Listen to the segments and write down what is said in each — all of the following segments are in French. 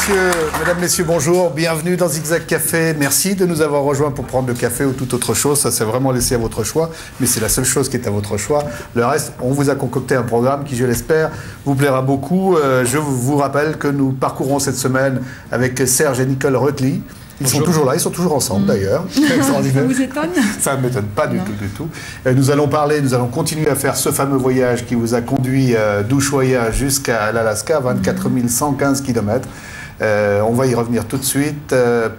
Mesdames, Messieurs, bonjour. Bienvenue dans Zigzag Café. Merci de nous avoir rejoints pour prendre le café ou toute autre chose. Ça, c'est vraiment laissé à votre choix. Mais c'est la seule chose qui est à votre choix. Le reste, on vous a concocté un programme qui, je l'espère, vous plaira beaucoup. Je vous rappelle que nous parcourons cette semaine avec Serge et Nicole Reutley. Ils sont toujours là, ils sont toujours ensemble d'ailleurs. Ça vous étonne? Ça ne m'étonne pas du tout. Nous allons continuer à faire ce fameux voyage qui vous a conduit d'Ushuaïa jusqu'à l'Alaska, 24 115 km. On va y revenir tout de suite.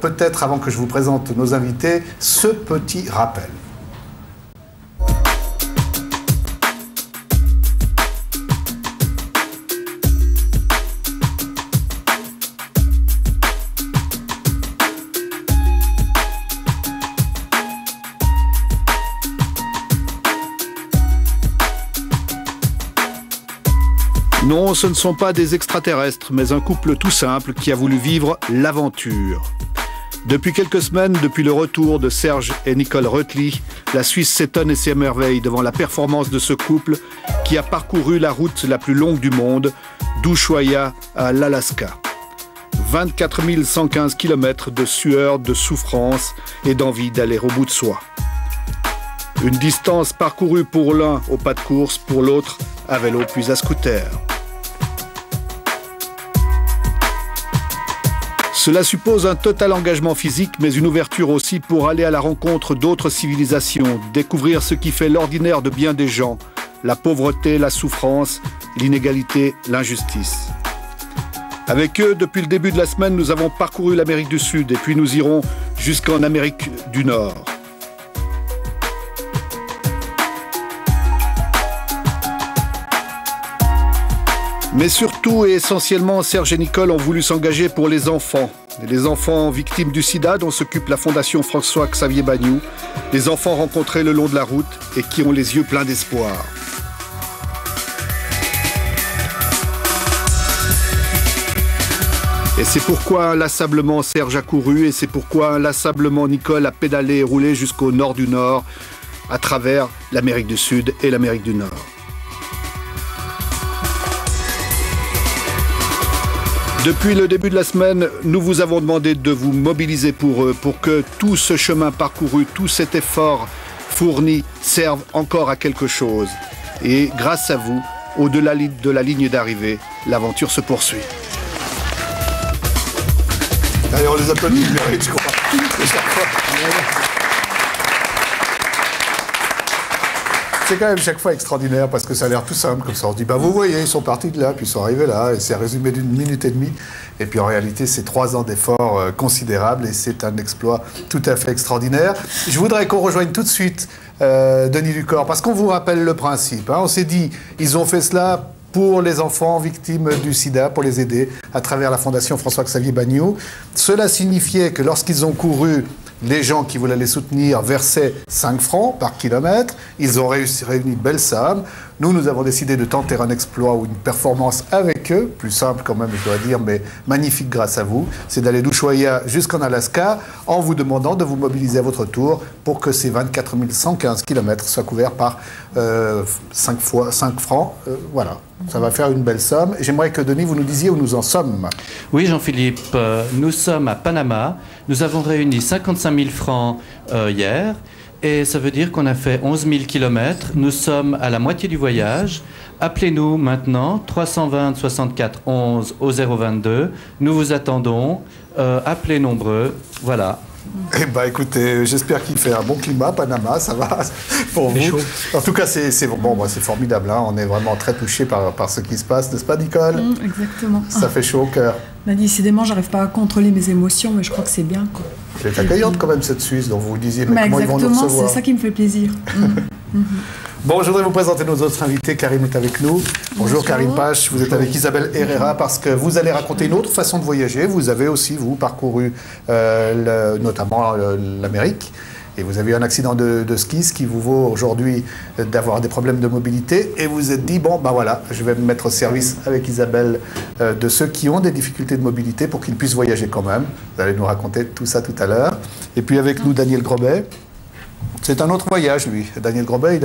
Peut-être avant que je vous présente nos invités, ce petit rappel. Non, ce ne sont pas des extraterrestres, mais un couple tout simple qui a voulu vivre l'aventure. Depuis quelques semaines, depuis le retour de Serge et Nicole Reutley, la Suisse s'étonne et s'émerveille devant la performance de ce couple qui a parcouru la route la plus longue du monde, d'Ushuaïa à l'Alaska. 24 115 km de sueur, de souffrance et d'envie d'aller au bout de soi. Une distance parcourue pour l'un au pas de course, pour l'autre à vélo puis à scooter. Cela suppose un total engagement physique, mais une ouverture aussi pour aller à la rencontre d'autres civilisations, découvrir ce qui fait l'ordinaire de bien des gens, la pauvreté, la souffrance, l'inégalité, l'injustice. Avec eux, depuis le début de la semaine, nous avons parcouru l'Amérique du Sud et puis nous irons jusqu'en Amérique du Nord. Mais surtout et essentiellement, Serge et Nicole ont voulu s'engager pour les enfants victimes du sida dont s'occupe la Fondation François-Xavier Bagnoud, les enfants rencontrés le long de la route et qui ont les yeux pleins d'espoir. Et c'est pourquoi inlassablement Serge a couru et c'est pourquoi inlassablement Nicole a pédalé et roulé jusqu'au nord du Nord, à travers l'Amérique du Sud et l'Amérique du Nord. Depuis le début de la semaine, nous vous avons demandé de vous mobiliser pour eux, pour que tout ce chemin parcouru, tout cet effort fourni serve encore à quelque chose. Et grâce à vous, au-delà de la ligne d'arrivée, l'aventure se poursuit. Allez, on les applaudit, je crois. C'est quand même chaque fois extraordinaire parce que ça a l'air tout simple comme ça. On se dit, bah vous voyez, ils sont partis de là, puis ils sont arrivés là, et c'est résumé d'une minute et demie. Et puis en réalité, c'est 3 ans d'efforts considérables et c'est un exploit tout à fait extraordinaire. Je voudrais qu'on rejoigne tout de suite Denis Ducor parce qu'on vous rappelle le principe. Hein. On s'est dit, ils ont fait cela pour les enfants victimes du sida, pour les aider à travers la Fondation François-Xavier Bagnoud. Cela signifiait que lorsqu'ils ont couru, les gens qui voulaient les soutenir versaient 5 francs par kilomètre. Ils ont réuni de belles sommes. Nous avons décidé de tenter un exploit ou une performance avec eux. Plus simple quand même, je dois dire, mais magnifique grâce à vous. C'est d'aller d'Ushuaïa jusqu'en Alaska en vous demandant de vous mobiliser à votre tour pour que ces 24 115 km soient couverts par 5 francs. Voilà. Ça va faire une belle somme. J'aimerais que, Denis, vous nous disiez où nous en sommes. Oui, Jean-Philippe, nous sommes à Panama. Nous avons réuni 55 000 francs hier. Et ça veut dire qu'on a fait 11 000 km. Nous sommes à la moitié du voyage. Appelez-nous maintenant, 320 64 11 au 022. Nous vous attendons. Appelez nombreux. Voilà. Eh bien, écoutez, j'espère qu'il fait un bon climat, Panama, ça va pour vous. En tout cas, c'est formidable. Hein. On est vraiment très touchés par ce qui se passe, n'est-ce pas, Nicole? Exactement. Ça fait chaud au cœur. Décidément, j'arrive pas à contrôler mes émotions, mais je crois que c'est bien, quoi. C'est accueillante quand même, cette Suisse, dont vous disiez, mais comment ils vont nous recevoir? Exactement, c'est ça qui me fait plaisir. Bon, je voudrais vous présenter nos autres invités. Karim est avec nous. Bonjour Karim Pache, vous êtes avec Isabelle Herrera parce que vous allez raconter une autre façon de voyager. Vous avez aussi, vous, parcouru notamment l'Amérique. Et vous avez eu un accident de ski, ce qui vous vaut aujourd'hui d'avoir des problèmes de mobilité. Et vous vous êtes dit, bon, ben voilà, je vais me mettre au service avec Isabelle de ceux qui ont des difficultés de mobilité pour qu'ils puissent voyager quand même. Vous allez nous raconter tout ça tout à l'heure. Et puis avec nous, Daniel Grobet, C'est un autre voyage, lui. Daniel Grobet,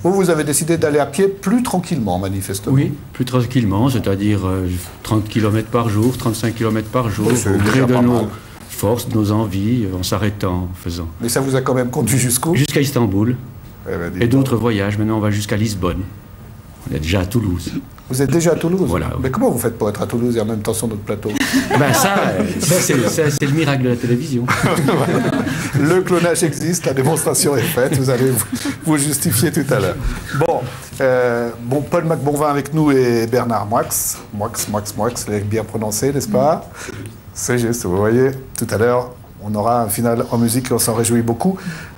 vous avez décidé d'aller à pied plus tranquillement, manifestement. Oui, plus tranquillement, c'est-à-dire 30 km par jour, 35 km par jour, Oui, au gré de nos mal. forces, de nos envies, en s'arrêtant, en faisant. Mais ça vous a quand même conduit jusqu'où? Jusqu'à Istanbul, Eh ben, dis et donc. d'autres voyages. Maintenant, on va jusqu'à Lisbonne. On est déjà à Toulouse. Vous êtes déjà à Toulouse? Voilà. Mais comment vous faites pour être à Toulouse et en même temps sur notre plateau? Ben ça, c'est le miracle de la télévision. Le clonage existe, la démonstration est faite, vous allez vous justifier tout à l'heure. Bon, Paul McBonvin avec nous et Bernard Moix, c'est bien prononcé, n'est-ce pas? C'est juste, vous voyez, tout à l'heure, on aura un final en musique et on s'en réjouit beaucoup.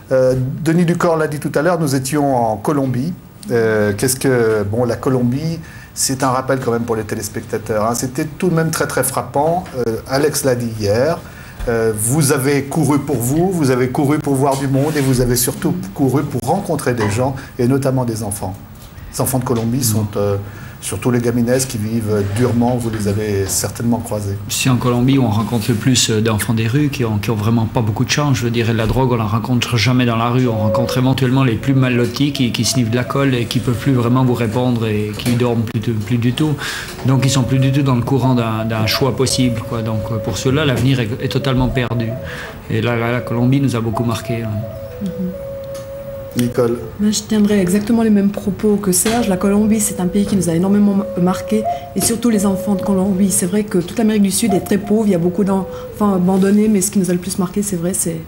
Denis Ducor l'a dit tout à l'heure, nous étions en Colombie. La Colombie, c'est un rappel quand même pour les téléspectateurs, hein. C'était tout de même très très frappant. Alex l'a dit hier. Vous avez couru pour vous avez couru pour voir du monde et vous avez surtout couru pour rencontrer des gens et notamment des enfants. Les enfants de Colombie sont surtout les gaminaises qui vivent durement, vous les avez certainement croisés. C'est en Colombie où on rencontre le plus d'enfants des rues qui ont vraiment pas beaucoup de chance. Je veux dire, la drogue, on la rencontre jamais dans la rue. On rencontre éventuellement les plus mal lotis qui sniffent de la colle et qui peuvent plus vraiment vous répondre et qui dorment plus du tout. Donc ils sont plus du tout dans le courant d'un choix possible, quoi. Donc pour ceux-là, l'avenir est totalement perdu. Et là, la Colombie nous a beaucoup marqué. Hein. Nicole. Ben, je tiendrai exactement les mêmes propos que Serge. La Colombie, c'est un pays qui nous a énormément marqué, et surtout les enfants de Colombie. C'est vrai que toute l'Amérique du Sud est très pauvre, il y a beaucoup d'enfants abandonnés, mais ce qui nous a le plus marqué, c'est vrai, c'est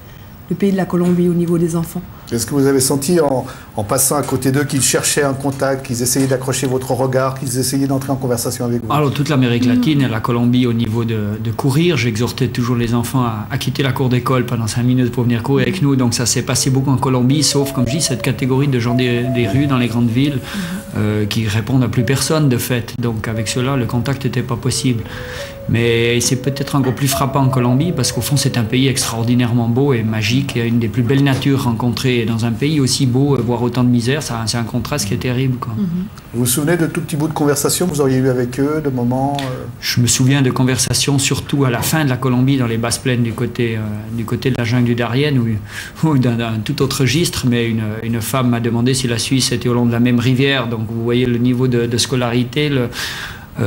le pays de la Colombie au niveau des enfants. Est-ce que vous avez senti en passant à côté d'eux qu'ils cherchaient un contact, qu'ils essayaient d'accrocher votre regard, qu'ils essayaient d'entrer en conversation avec vous? Alors toute l'Amérique latine et la Colombie au niveau de courir, j'exhortais toujours les enfants à quitter la cour d'école pendant 5 minutes pour venir courir avec nous. Donc ça s'est passé beaucoup en Colombie, sauf comme je dis cette catégorie de gens des rues dans les grandes villes qui répondent à plus personne de fait. Donc avec cela le contact n'était pas possible. Mais c'est peut-être encore plus frappant en Colombie parce qu'au fond c'est un pays extraordinairement beau et magique, et une des plus belles natures rencontrées dans un pays aussi beau, voir autant de misère, c'est un contraste qui est terrible, quoi. Vous vous souvenez de tout petits bouts de conversation que vous auriez eu avec eux, de moments Je me souviens de conversations surtout à la fin de la Colombie, dans les basses plaines du côté de la jungle du Darien, ou d'un tout autre registre, mais une femme m'a demandé si la Suisse était au long de la même rivière. Donc vous voyez le niveau de scolarité,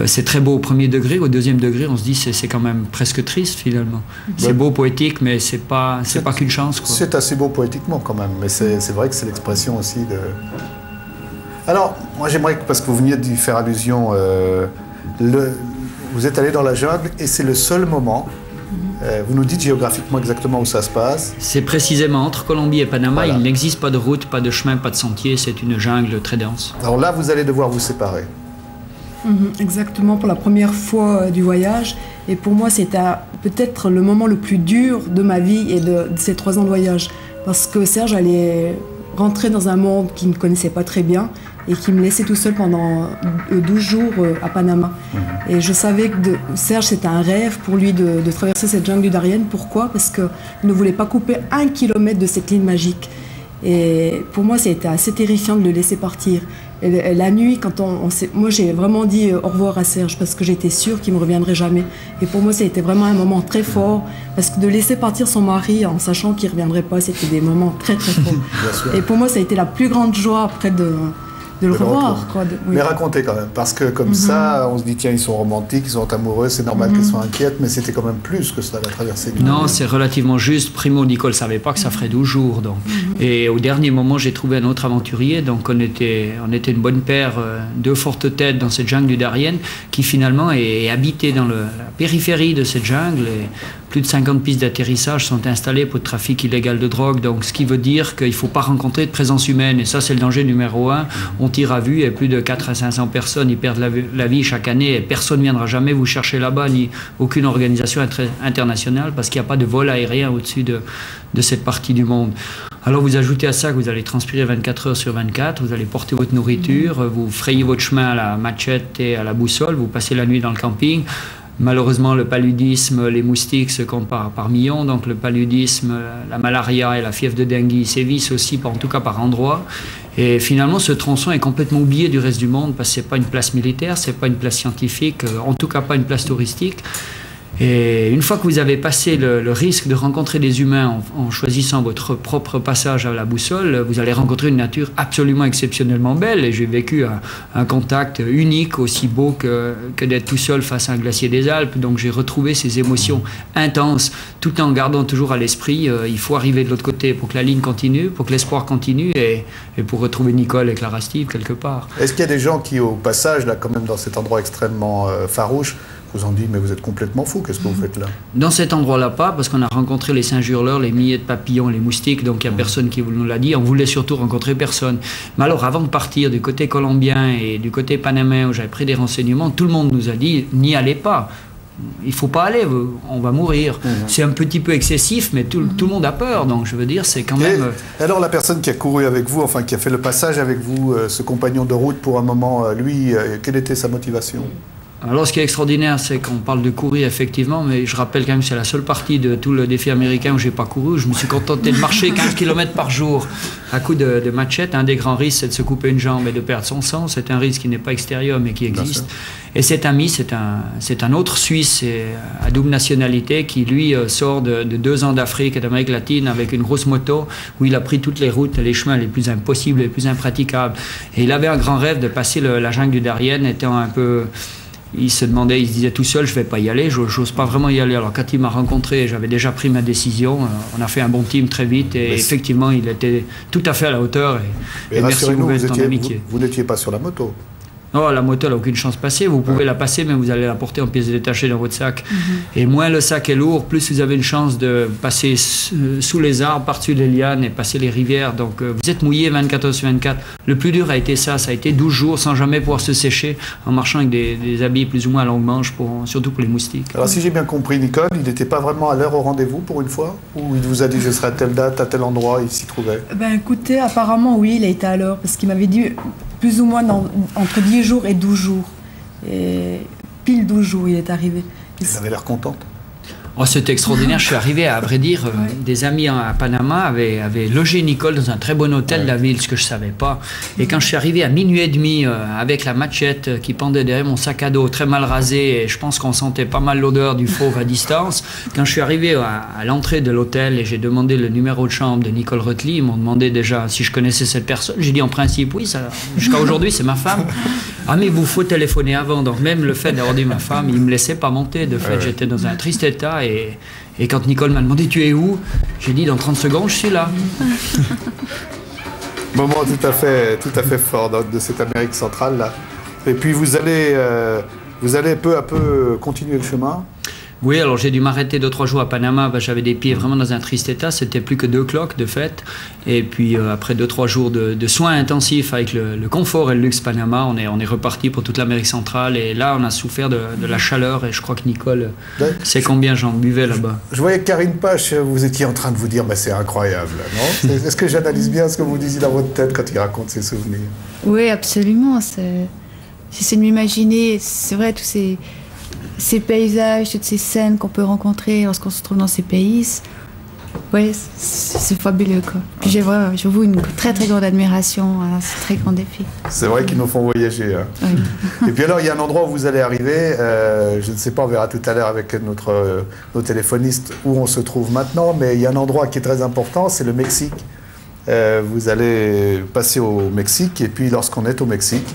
c'est très beau au premier degré. Au deuxième degré, on se dit c'est quand même presque triste finalement. C'est beau, poétique, mais c'est pas qu'une chance, quoi. C'est assez beau poétiquement quand même, mais c'est vrai que c'est l'expression aussi de... Alors, moi j'aimerais, parce que vous veniez d'y faire allusion, vous êtes allé dans la jungle et c'est le seul moment, vous nous dites géographiquement exactement où ça se passe. C'est précisément entre Colombie et Panama, Voilà. Il n'existe pas de route, pas de chemin, pas de sentier, c'est une jungle très dense. Alors là, vous allez devoir vous séparer. Exactement, pour la première fois du voyage. Et pour moi, c'était peut-être le moment le plus dur de ma vie et de ces 3 ans de voyage. Parce que Serge allait rentrer dans un monde qu'il ne connaissait pas très bien et qui me laissait tout seul pendant 12 jours à Panama. Et je savais que Serge, c'était un rêve pour lui de traverser cette jungle du Darien. Pourquoi? Parce qu'il ne voulait pas couper 1 kilomètre de cette ligne magique. Et pour moi, c'était assez terrifiant de le laisser partir. Et la nuit, quand moi j'ai vraiment dit au revoir à Serge parce que j'étais sûre qu'il ne me reviendrait jamais. Et pour moi, ça a été vraiment un moment très fort parce que de laisser partir son mari en sachant qu'il ne reviendrait pas, c'était des moments très très forts. Et pour moi, ça a été la plus grande joie après de le revoir, quoi. Oui. Mais racontez quand même, parce que comme ça, on se dit tiens, ils sont romantiques, ils sont amoureux, c'est normal qu'ils soient inquiètes, mais c'était quand même plus que cela, la traversée du Non, monde. c'est relativement juste. Primo, Nicole ne savait pas que ça ferait 12 jours. Donc. Et au dernier moment, j'ai trouvé un autre aventurier. Donc on était une bonne paire, 2 fortes têtes dans cette jungle du Darien, qui finalement est habité dans la périphérie de cette jungle. Et plus de 50 pistes d'atterrissage sont installées pour le trafic illégal de drogue. Donc ce qui veut dire qu'il ne faut pas rencontrer de présence humaine. Et ça, c'est le danger numéro 1. On tire à vue et plus de 400 à 500 personnes y perdent la vie chaque année. Et personne ne viendra jamais vous chercher là-bas, ni aucune organisation internationale, parce qu'il n'y a pas de vol aérien au-dessus de cette partie du monde. Alors vous ajoutez à ça que vous allez transpirer 24 heures sur 24, vous allez porter votre nourriture, vous frayez votre chemin à la machette et à la boussole, vous passez la nuit dans le camping. Malheureusement, le paludisme, les moustiques se comptent par millions, donc le paludisme, la malaria et la fièvre de dengue sévissent aussi, en tout cas par endroits. Et finalement, ce tronçon est complètement oublié du reste du monde parce que ce n'est pas une place militaire, ce n'est pas une place scientifique, en tout cas pas une place touristique. Et une fois que vous avez passé le risque de rencontrer des humains en choisissant votre propre passage à la boussole, vous allez rencontrer une nature absolument exceptionnellement belle. Et j'ai vécu un contact unique, aussi beau que d'être tout seul face à un glacier des Alpes. Donc j'ai retrouvé ces émotions intenses, tout en gardant toujours à l'esprit, il faut arriver de l'autre côté pour que la ligne continue, pour que l'espoir continue et pour retrouver Nicole et Clara Steve quelque part. Est-ce qu'il y a des gens qui, au passage, là, quand même, dans cet endroit extrêmement farouche, vous ont dit, mais vous êtes complètement fou, qu'est-ce que vous faites là? Dans cet endroit-là, pas, parce qu'on a rencontré les singes hurleurs, les milliers de papillons, les moustiques, donc il n'y a personne qui nous l'a dit. On voulait surtout rencontrer personne. Mais alors, avant de partir du côté colombien et du côté panaméen, où j'avais pris des renseignements, tout le monde nous a dit, n'y allez pas. Il ne faut pas aller, on va mourir. C'est un petit peu excessif, mais tout le monde a peur. Donc, je veux dire, c'est quand même... Et alors, la personne qui a couru avec vous, enfin, qui a fait le passage avec vous, ce compagnon de route pour un moment, lui, quelle était sa motivation? Alors, ce qui est extraordinaire, c'est qu'on parle de courir, effectivement, mais je rappelle quand même que c'est la seule partie de tout le défi américain où je n'ai pas couru. Je me suis contenté de marcher 15 km par jour à coup de machette. Un des grands risques, c'est de se couper une jambe et de perdre son sang. C'est un risque qui n'est pas extérieur, mais qui existe. Et cet ami, c'est un autre Suisse à double nationalité qui, lui, sort de 2 ans d'Afrique et d'Amérique latine avec une grosse moto où il a pris toutes les routes, les chemins les plus impossibles, les plus impraticables. Et il avait un grand rêve de passer la jungle du Darien, étant un peu... Il se demandait, il se disait tout seul, je ne vais pas y aller, je n'ose pas vraiment y aller. Alors quand il m'a rencontré, j'avais déjà pris ma décision, on a fait un bon team très vite et effectivement, il était tout à fait à la hauteur. Et merci beaucoup de ton amitié. Vous n'étiez pas sur la moto? Oh, la moto, elle n'a aucune chance de passer. Vous pouvez la passer, mais vous allez la porter en pièces détachées dans votre sac. Et moins le sac est lourd, plus vous avez une chance de passer sous les arbres, par-dessus les lianes et passer les rivières. Donc, vous êtes mouillé 24 heures sur 24. Le plus dur a été ça. Ça a été 12 jours sans jamais pouvoir se sécher, en marchant avec des habits plus ou moins à longue manche, surtout pour les moustiques. Alors, si j'ai bien compris, Nicole, il n'était pas vraiment à l'heure au rendez-vous pour une fois? Ou il vous a dit, je serai à telle date, à tel endroit, il s'y trouvait? Ben écoutez, apparemment, oui, il a été à l'heure, parce qu'il m'avait dit... plus ou moins entre 10 jours et 12 jours. Et pile 12 jours, il est arrivé. Il avait l'air contente. Oh, c'était extraordinaire. Je suis arrivé, à vrai dire, des amis à Panama avaient logé Nicole dans un très bon hôtel de la ville, ce que je ne savais pas. Et quand je suis arrivé à minuit et demi, avec la machette qui pendait derrière mon sac à dos, très mal rasé, et je pense qu'on sentait pas mal l'odeur du fauve à distance, quand je suis arrivé à l'entrée de l'hôtel et j'ai demandé le numéro de chambre de Nicole Rutley, ils m'ont demandé déjà si je connaissais cette personne. J'ai dit en principe oui, jusqu'à aujourd'hui c'est ma femme. Ah mais il vous faut téléphoner avant. Donc même le fait d'avoir dit ma femme, il ne me laissait pas monter. De fait, j'étais dans un triste état. Et quand Nicole m'a demandé tu es où, j'ai dit dans 30 secondes je suis là. Moment tout à fait fort de cette Amérique centrale là. Et puis vous allez peu à peu continuer le chemin. Oui, alors j'ai dû m'arrêter 2-3 jours à Panama. J'avais des pieds vraiment dans un triste état. C'était plus que 2 cloques de fait. Et puis après 2-3 jours de soins intensifs avec le confort et le luxe Panama, on est reparti pour toute l'Amérique centrale. Et là, on a souffert de la chaleur. Et je crois que Nicole sait combien j'en buvais là-bas. Je voyais que Karine Pache, vous étiez en train de vous dire bah, c'est incroyable, non? Est-ce que j'analyse bien ce que vous disiez dans votre tête quand il raconte ses souvenirs? Oui, absolument. J'essaie de m'imaginer, c'est vrai, tous ces paysages, toutes ces scènes qu'on peut rencontrer lorsqu'on se trouve dans ces pays. Oui, c'est fabuleux, quoi. Puis j'avoue une très très grande admiration à ce très grand défi. C'est vrai qu'ils nous font voyager. Hein. Oui. Et puis alors, il y a un endroit où vous allez arriver, je ne sais pas, on verra tout à l'heure avec nos téléphonistes où on se trouve maintenant, mais il y a un endroit qui est très important, c'est le Mexique. Vous allez passer au Mexique, et puis lorsqu'on est au Mexique,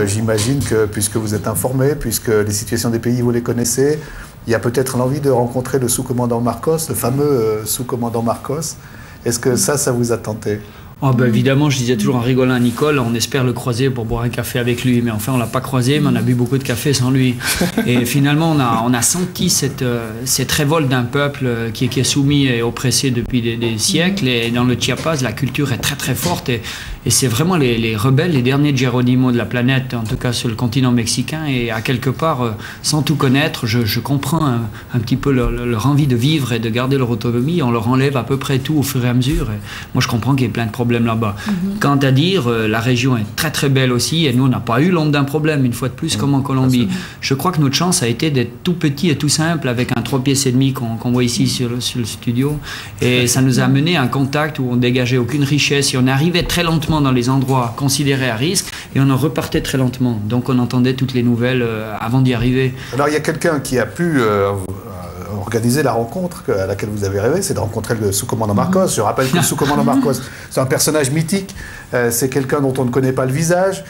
j'imagine que, puisque vous êtes informé, puisque les situations des pays, vous les connaissez, il y a peut-être l'envie de rencontrer le sous-commandant Marcos, le fameux sous-commandant Marcos. Est-ce que ça vous a tenté? Oh ben évidemment, je disais toujours en rigolant à Nicole, on espère le croiser pour boire un café avec lui, mais enfin on l'a pas croisé, mais on a bu beaucoup de café sans lui. Et finalement, on a senti cette révolte d'un peuple qui est soumis et oppressé depuis des siècles. Et dans le Chiapas, la culture est très très forte. Et c'est vraiment les rebelles, les derniers Geronimo de la planète, en tout cas sur le continent mexicain. Et à quelque part, sans tout connaître, je comprends un petit peu leur envie de vivre et de garder leur autonomie. On leur enlève à peu près tout au fur et à mesure. Et moi, je comprends qu'il y ait plein de problèmes là-bas. Quant à dire, la région est très très belle aussi. Et nous, on n'a pas eu l'ombre d'un problème, une fois de plus, comme en Colombie. Je crois que notre chance a été d'être tout petit et tout simple, avec un 3 pieds et demi qu'on voit ici sur le studio. Et ça nous a amené à un contact où on dégageait aucune richesse. Et on arrivait très lentement dans les endroits considérés à risque et on en repartait très lentement. Donc on entendait toutes les nouvelles avant d'y arriver. Alors il y a quelqu'un qui a pu organisé la rencontre à laquelle vous avez rêvé, c'est de rencontrer le sous-commandant Marcos. Je rappelle que le sous-commandant Marcos, c'est un personnage mythique, c'est quelqu'un dont on ne connaît pas le visage,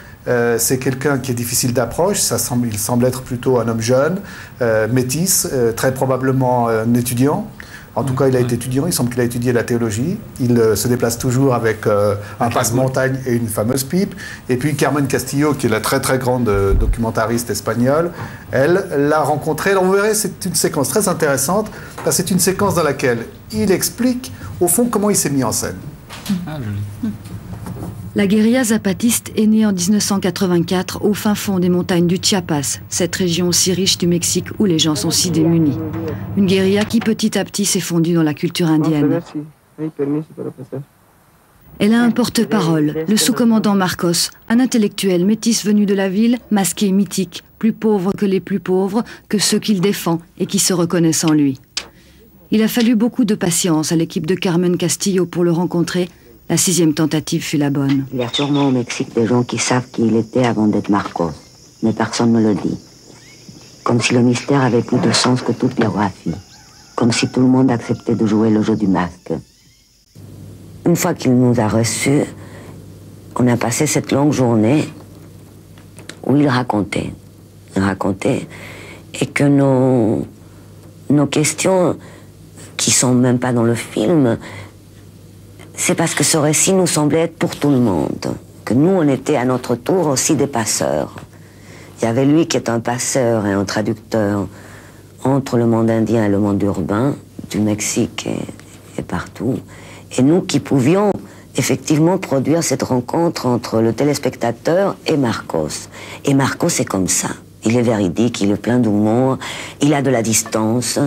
c'est quelqu'un qui est difficile d'approche, il semble être plutôt un homme jeune, métis, très probablement un étudiant. En tout cas, il a été étudiant, il semble qu'il a étudié la théologie. Il se déplace toujours avec un passe-montagne et une fameuse pipe. Et puis Carmen Castillo, qui est la très très grande documentariste espagnole, elle l'a rencontré. Alors vous verrez, c'est une séquence très intéressante, parce que c'est une séquence dans laquelle il explique, au fond, comment il s'est mis en scène. Ah, joli. La guérilla zapatiste est née en 1984 au fin fond des montagnes du Chiapas, cette région si riche du Mexique où les gens sont si démunis. Une guérilla qui petit à petit s'est fondue dans la culture indienne. Elle a un porte-parole, le sous-commandant Marcos, un intellectuel métis venu de la ville, masqué et mythique, plus pauvre que les plus pauvres, que ceux qu'il défend et qui se reconnaissent en lui. Il a fallu beaucoup de patience à l'équipe de Carmen Castillo pour le rencontrer. La 6e tentative fut la bonne. Il y a sûrement au Mexique des gens qui savent qui il était avant d'être Marcos, mais personne ne le dit. Comme si le mystère avait plus de sens que toute biographie. Comme si tout le monde acceptait de jouer le jeu du masque. Une fois qu'il nous a reçus, on a passé cette longue journée où il racontait. Et que nos questions, qui sont même pas dans le film, c'est parce que ce récit nous semblait être pour tout le monde. Que nous, on était à notre tour aussi des passeurs. Il y avait lui qui est un passeur et un traducteur entre le monde indien et le monde urbain, du Mexique et partout. Et nous qui pouvions effectivement produire cette rencontre entre le téléspectateur et Marcos. Et Marcos est comme ça. Il est véridique, il est plein d'humour, il a de la distance,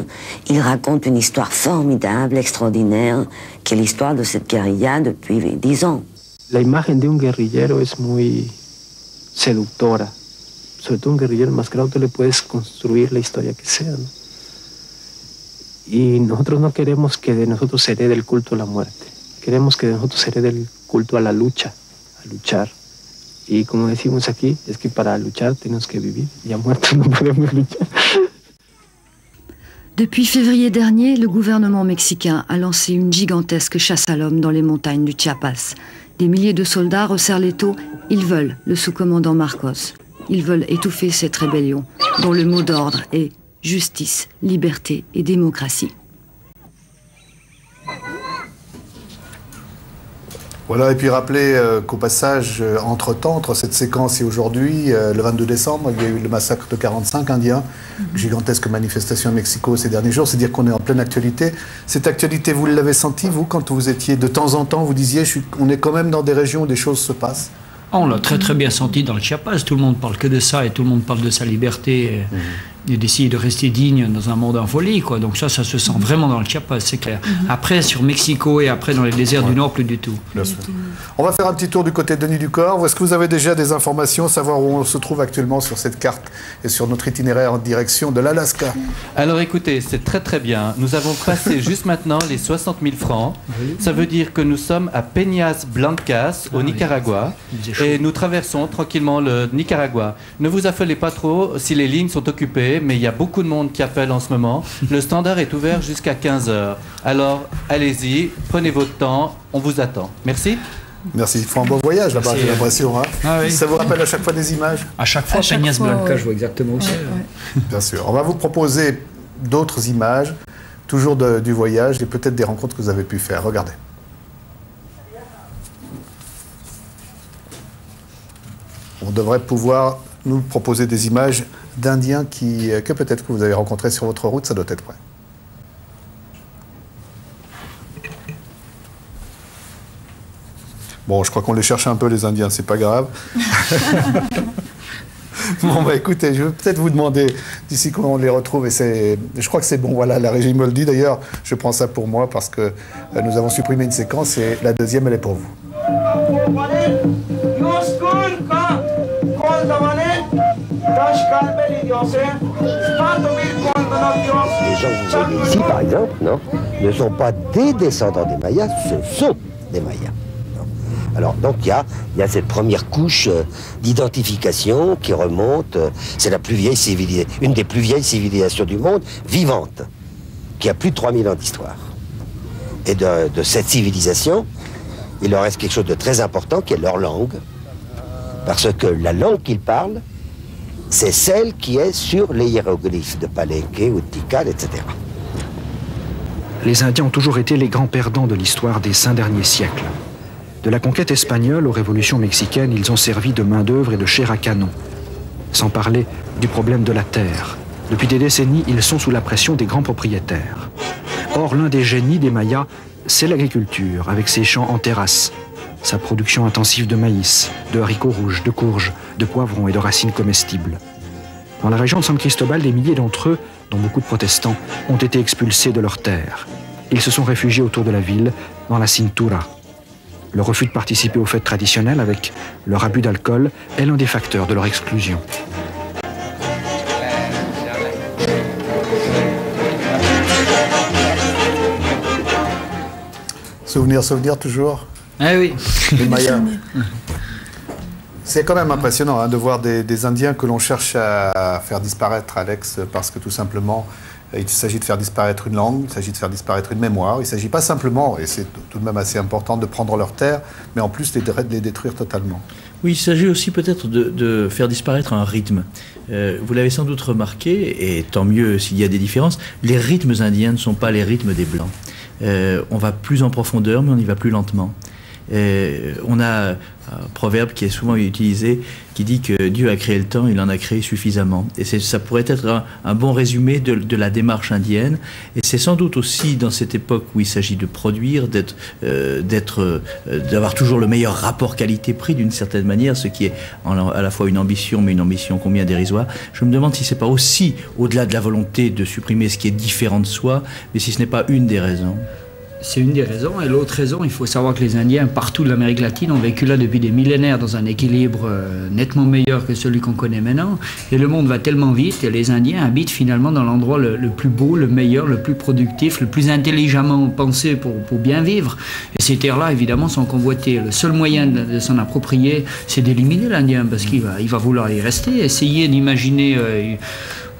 il raconte une histoire formidable, extraordinaire, qui est l'histoire de cette guérilla depuis 10 ans. La imagen de un guerrillero es muy seductora. Sobre todo un guerrillero enmascarado, tú le puedes construir la historia que sea, ¿no? Y nosotros no queremos que de nosotros se herede el culto a la muerte. Queremos que de nosotros se herede el culto a la lucha, a luchar. Y como decimos aquí, es que para luchar tenemos que vivir. Ya muertos no podemos luchar. Depuis février dernier, le gouvernement mexicain a lancé une gigantesque chasse à l'homme dans les montagnes du Chiapas. Des milliers de soldats resserrent l'étau. Ils veulent le sous-commandant Marcos. Ils veulent étouffer cette rébellion, dont le mot d'ordre est justice, liberté et démocratie. Voilà, et puis rappelez qu'au passage, entre-temps, entre cette séquence et aujourd'hui, le 22 décembre, il y a eu le massacre de 45 Indiens, gigantesque manifestation à Mexico ces derniers jours, c'est-à-dire qu'on est en pleine actualité. Cette actualité, vous l'avez senti, vous, quand vous étiez de temps en temps, vous disiez, on est quand même dans des régions où des choses se passent? On l'a très très bien senti dans le Chiapas, tout le monde parle que de ça et tout le monde parle de sa liberté et d'essayer de rester digne dans un monde en folie, quoi. Donc ça se sent vraiment dans le Chiapas, c'est clair. Après sur Mexico et après dans les déserts du Nord, plus du tout. Bien sûr. On va faire un petit tour du côté de Denis Ducor. Est-ce que vous avez déjà des informations, savoir où on se trouve actuellement sur cette carte et sur notre itinéraire en direction de l'Alaska? Alors écoutez, c'est très très bien. Nous avons passé juste maintenant les 60 000 francs. Ça veut dire que nous sommes à Peñas Blancas, au Nicaragua. Et nous traversons tranquillement le Nicaragua. Ne vous affolez pas trop si les lignes sont occupées, mais il y a beaucoup de monde qui appelle en ce moment. Le standard est ouvert jusqu'à 15h. Alors allez-y, prenez votre temps, on vous attend. Merci. Merci. Il faut un bon voyage là-bas, j'ai l'impression. Hein. Ah oui. Ça vous rappelle à chaque fois des images? À chaque fois, Peñas Blancas, je vois exactement où c'est. Bien sûr. On va vous proposer d'autres images, toujours du voyage et peut-être des rencontres que vous avez pu faire. Regardez. On devrait pouvoir nous proposer des images d'Indiens que peut-être que vous avez rencontrés sur votre route, ça doit être prêt. Bon, je crois qu'on les cherche un peu, les Indiens, c'est pas grave. Bon, bah écoutez, je vais peut-être vous demander d'ici comment on les retrouve. Et je crois que c'est bon, voilà, la régie me le dit d'ailleurs. Je prends ça pour moi parce que nous avons supprimé une séquence et la deuxième, elle est pour vous. Les gens que vous voyez ici, par exemple, non, ne sont pas des descendants des Mayas, ce sont des Mayas. Alors, donc, il y a cette première couche d'identification qui remonte. C'est la plus vieille civilisation, une des plus vieilles civilisations du monde, vivante. qui a plus de 3000 ans d'histoire. Et de cette civilisation, il leur reste quelque chose de très important qui est leur langue. Parce que la langue qu'ils parlent, c'est celle qui est sur les hiéroglyphes de Palenque ou de Tikal, etc. Les Indiens ont toujours été les grands perdants de l'histoire des 5 derniers siècles. De la conquête espagnole aux révolutions mexicaines, ils ont servi de main-d'œuvre et de chair à canon. Sans parler du problème de la terre. Depuis des décennies, ils sont sous la pression des grands propriétaires. Or, l'un des génies des Mayas, c'est l'agriculture, avec ses champs en terrasse, sa production intensive de maïs, de haricots rouges, de courges, de poivrons et de racines comestibles. Dans la région de San Cristobal, des milliers d'entre eux, dont beaucoup de protestants, ont été expulsés de leurs terres. Ils se sont réfugiés autour de la ville, dans la Cintura. Le refus de participer aux fêtes traditionnelles avec leur abus d'alcool est l'un des facteurs de leur exclusion. Souvenir toujours. Ah oui. Les Mayas. C'est quand même impressionnant hein, de voir des Indiens que l'on cherche à faire disparaître, Alex, parce que tout simplement, il s'agit de faire disparaître une langue, il s'agit de faire disparaître une mémoire, il ne s'agit pas simplement, et c'est tout de même assez important, de prendre leurs terres, mais en plus de les détruire totalement. Oui, il s'agit aussi peut-être de faire disparaître un rythme. Vous l'avez sans doute remarqué, et tant mieux s'il y a des différences, les rythmes indiens ne sont pas les rythmes des Blancs. On va plus en profondeur, mais on y va plus lentement. On a un proverbe qui est souvent utilisé qui dit que Dieu a créé le temps, il en a créé suffisamment. Et ça pourrait être un bon résumé de la démarche indienne. Et c'est sans doute aussi dans cette époque où il s'agit de produire, d'avoir toujours le meilleur rapport qualité-prix d'une certaine manière, ce qui est à la fois une ambition, mais une ambition combien dérisoire. Je me demande si c'est pas aussi, au-delà de la volonté de supprimer ce qui est différent de soi, mais si ce n'est pas une des raisons. C'est une des raisons. Et l'autre raison, il faut savoir que les Indiens, partout de l'Amérique latine, ont vécu là depuis des millénaires dans un équilibre nettement meilleur que celui qu'on connaît maintenant. Et le monde va tellement vite, et les Indiens habitent finalement dans l'endroit le plus beau, le meilleur, le plus productif, le plus intelligemment pensé pour bien vivre. Et ces terres-là, évidemment, sont convoitées. Le seul moyen de s'en approprier, c'est d'éliminer l'Indien, parce qu'il va vouloir y rester. Essayer d'imaginer...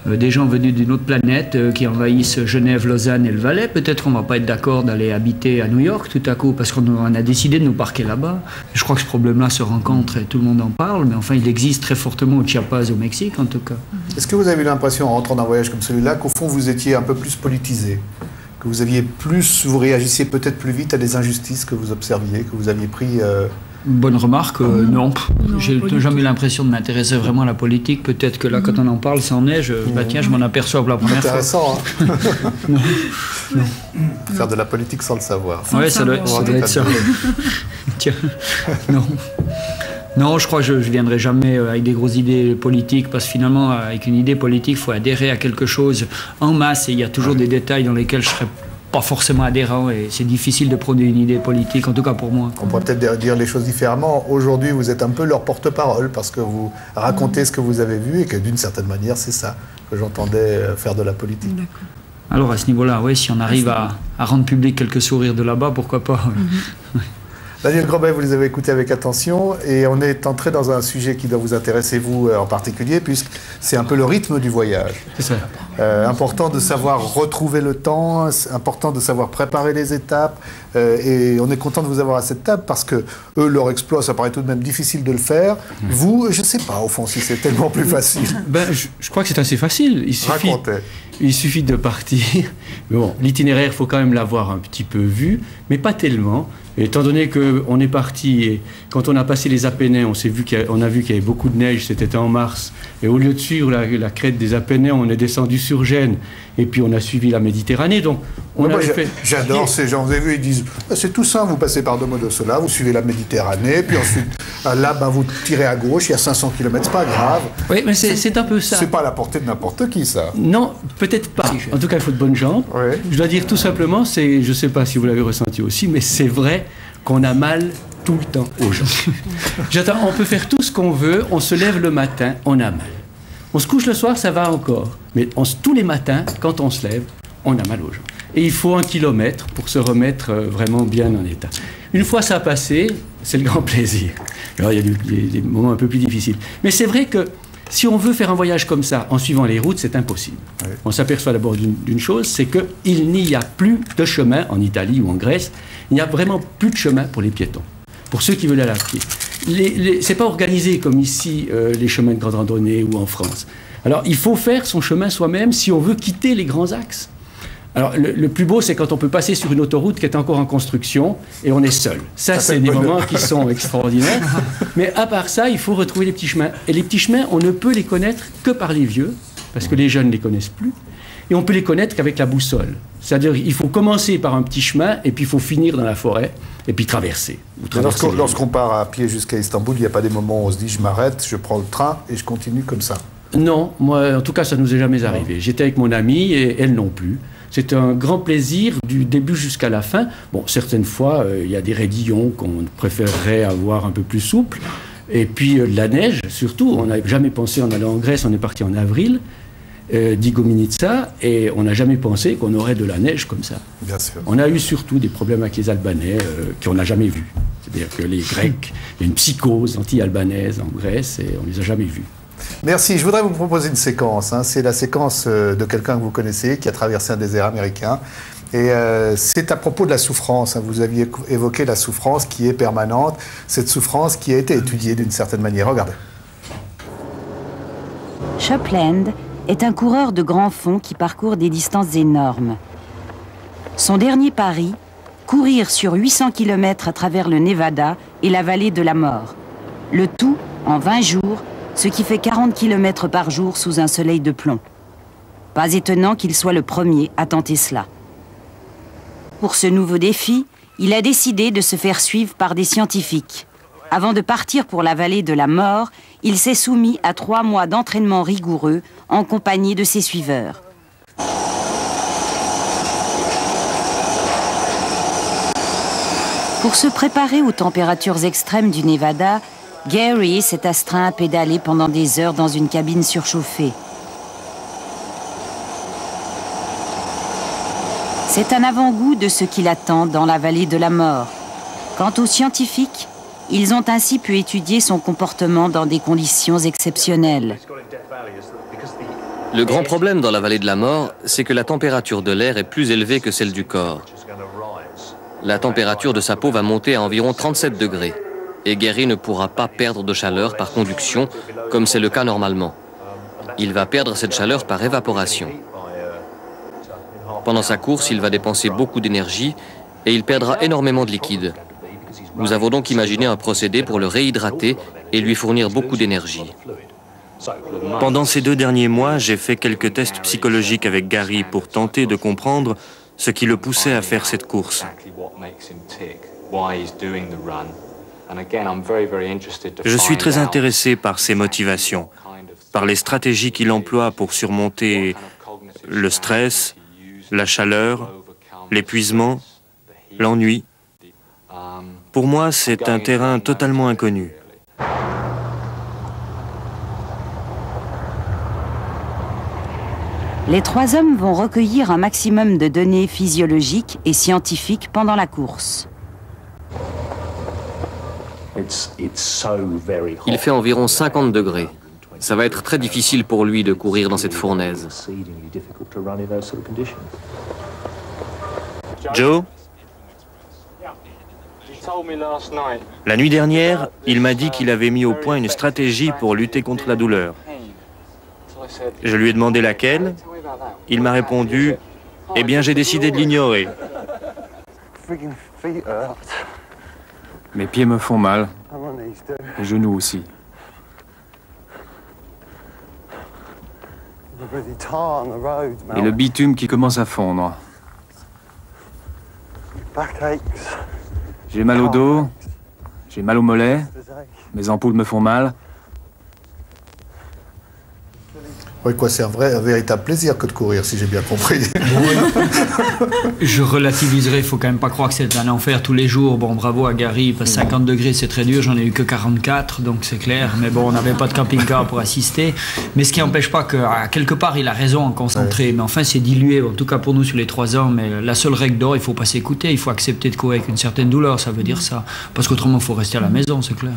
des gens venus d'une autre planète qui envahissent Genève, Lausanne et le Valais. Peut-être qu'on ne va pas être d'accord d'aller habiter à New York tout à coup parce qu'on a décidé de nous parquer là-bas. Je crois que ce problème-là se rencontre et tout le monde en parle, mais enfin il existe très fortement au Chiapas, au Mexique en tout cas. Est-ce que vous avez eu l'impression en rentrant d'un voyage comme celui-là qu'au fond vous étiez un peu plus politisé, que vous réagissiez peut-être plus vite à des injustices que vous observiez, que vous aviez pris... Bonne remarque, non. J'ai jamais eu l'impression de m'intéresser vraiment à la politique. Peut-être que là, quand on en parle, ça en est. Tiens, je m'en aperçois pour la première fois. Intéressant, hein. Non. Faire de la politique sans le savoir. Oui, ça doit être ça. Tiens, non. Non, je crois que je ne viendrai jamais avec des grosses idées politiques, parce que finalement, avec une idée politique, il faut adhérer à quelque chose en masse, et il y a toujours des détails dans lesquels je serais pas forcément adhérent, et c'est difficile de produire une idée politique, en tout cas pour moi. On pourrait peut-être dire les choses différemment. Aujourd'hui, vous êtes un peu leur porte-parole, parce que vous racontez ce que vous avez vu, et que d'une certaine manière, c'est ça que j'entendais faire de la politique. Alors à ce niveau-là, oui, si on arrive à rendre public quelques sourires de là-bas, pourquoi pas. Daniel Grobet, vous les avez écoutés avec attention, et on est entré dans un sujet qui doit vous intéresser, vous en particulier, puisque c'est un peu le rythme du voyage. C'est ça. Important de savoir retrouver le temps, important de savoir préparer les étapes, et on est content de vous avoir à cette table, parce que eux, leur exploit, ça paraît tout de même difficile de le faire. Vous, je ne sais pas, au fond, si c'est tellement plus facile. Je crois que c'est assez facile. Il suffit de partir. Mais bon, l'itinéraire, il faut quand même l'avoir un petit peu vu, mais pas tellement. Et étant donné qu'on est parti, et quand on a passé les Apennins, on a vu qu'il y avait beaucoup de neige, c'était en mars, et au lieu de suivre la crête des Apennins, on est descendu sur Gênes, et puis on a suivi la Méditerranée. Donc j'adore ces gens, vous avez vu, ils disent c'est tout simple, vous passez par Domodossola, vous suivez la Méditerranée, puis ensuite là vous tirez à gauche, il y a 500 km, c'est pas grave. Oui, mais c'est un peu ça. C'est pas à la portée de n'importe qui, ça. Non, peut-être pas. En tout cas, il faut de bonnes jambes. Oui. Je dois dire tout simplement, je ne sais pas si vous l'avez ressenti aussi, mais c'est vrai qu'on a mal tout le temps aux gens. On peut faire tout ce qu'on veut, on se lève le matin, on a mal. On se couche le soir, ça va encore. Mais tous les matins, quand on se lève, on a mal aux gens. Et il faut 1 kilomètre pour se remettre vraiment bien en état. Une fois ça passé, c'est le grand plaisir. Alors il y a des moments un peu plus difficiles. Mais c'est vrai que Si on veut faire un voyage comme ça, en suivant les routes, c'est impossible. Oui. On s'aperçoit d'abord d'une chose, c'est qu'il n'y a plus de chemin en Italie ou en Grèce, il n'y a vraiment plus de chemin pour les piétons, pour ceux qui veulent aller à pied. C'est pas organisé comme ici, les chemins de grande randonnée ou en France. Alors, il faut faire son chemin soi-même si on veut quitter les grands axes. Alors, le plus beau, c'est quand on peut passer sur une autoroute qui est encore en construction et on est seul. Ça c'est des moments qui sont extraordinaires. Mais à part ça, il faut retrouver les petits chemins. Et les petits chemins, on ne peut les connaître que par les vieux, parce que les jeunes ne les connaissent plus. Et on peut les connaître qu'avec la boussole. C'est-à-dire qu'il faut commencer par un petit chemin et puis il faut finir dans la forêt et puis traverser. Lorsqu'on part à pied jusqu'à Istanbul, il n'y a pas des moments où on se dit je m'arrête, je prends le train et je continue comme ça? Non, moi en tout cas ça ne nous est jamais arrivé. J'étais avec mon amie et elle non plus. C'est un grand plaisir du début jusqu'à la fin. Bon, certaines fois, il y a des raidillons qu'on préférerait avoir un peu plus souples. Et puis de la neige, surtout. On n'avait jamais pensé en allant en Grèce, on est parti en avril, d'Igoumenitsa, et on n'a jamais pensé qu'on aurait de la neige comme ça. Bien sûr. On a eu surtout des problèmes avec les Albanais qu'on n'a jamais vus. C'est-à-dire que les Grecs, il y a une psychose anti-albanaise en Grèce et on ne les a jamais vus. Merci. Je voudrais vous proposer une séquence. C'est la séquence de quelqu'un que vous connaissez, qui a traversé un désert américain. Et c'est à propos de la souffrance. Vous aviez évoqué la souffrance qui est permanente, cette souffrance qui a été étudiée d'une certaine manière. Regardez. Shopland est un coureur de grand fond qui parcourt des distances énormes. Son dernier pari, courir sur 800 km à travers le Nevada et la vallée de la mort. Le tout en 20 jours, ce qui fait 40 km par jour sous un soleil de plomb. Pas étonnant qu'il soit le premier à tenter cela. Pour ce nouveau défi, il a décidé de se faire suivre par des scientifiques. Avant de partir pour la vallée de la mort, il s'est soumis à 3 mois d'entraînement rigoureux en compagnie de ses suiveurs. Pour se préparer aux températures extrêmes du Nevada, Gary s'est astreint à pédaler pendant des heures dans une cabine surchauffée. C'est un avant-goût de ce qui l'attend dans la vallée de la mort. Quant aux scientifiques, ils ont ainsi pu étudier son comportement dans des conditions exceptionnelles. Le grand problème dans la vallée de la mort, c'est que la température de l'air est plus élevée que celle du corps. La température de sa peau va monter à environ 37 degrés. Et Gary ne pourra pas perdre de chaleur par conduction, comme c'est le cas normalement. Il va perdre cette chaleur par évaporation. Pendant sa course, il va dépenser beaucoup d'énergie et il perdra énormément de liquide. Nous avons donc imaginé un procédé pour le réhydrater et lui fournir beaucoup d'énergie. Pendant ces 2 derniers mois, j'ai fait quelques tests psychologiques avec Gary pour tenter de comprendre ce qui le poussait à faire cette course. Je suis très intéressé par ses motivations, par les stratégies qu'il emploie pour surmonter le stress, la chaleur, l'épuisement, l'ennui. Pour moi, c'est un terrain totalement inconnu. Les 3 hommes vont recueillir un maximum de données physiologiques et scientifiques pendant la course. Il fait environ 50 degrés. Ça va être très difficile pour lui de courir dans cette fournaise. Joe? La nuit dernière, il m'a dit qu'il avait mis au point une stratégie pour lutter contre la douleur. Je lui ai demandé laquelle. Il m'a répondu, « Eh bien, j'ai décidé de l'ignorer. » Mes pieds me font mal. Les genoux aussi. Et le bitume qui commence à fondre. J'ai mal au dos, j'ai mal aux mollets, mes ampoules me font mal. Oui, quoi, c'est un véritable plaisir que de courir, si j'ai bien compris. Je relativiserai, il faut quand même pas croire que c'est un enfer tous les jours. Bon, bravo à Gary, parce que 50 degrés c'est très dur, j'en ai eu que 44, donc c'est clair. Mais bon, on n'avait pas de camping-car pour assister. Mais ce qui n'empêche pas qu'à quelque part, il a raison en concentré. Ouais. Mais enfin, c'est dilué, en tout cas pour nous sur les 3 ans. Mais la seule règle d'or, il faut pas s'écouter, il faut accepter de courir avec une certaine douleur, ça veut dire ça. Parce qu'autrement, il faut rester à la maison, c'est clair.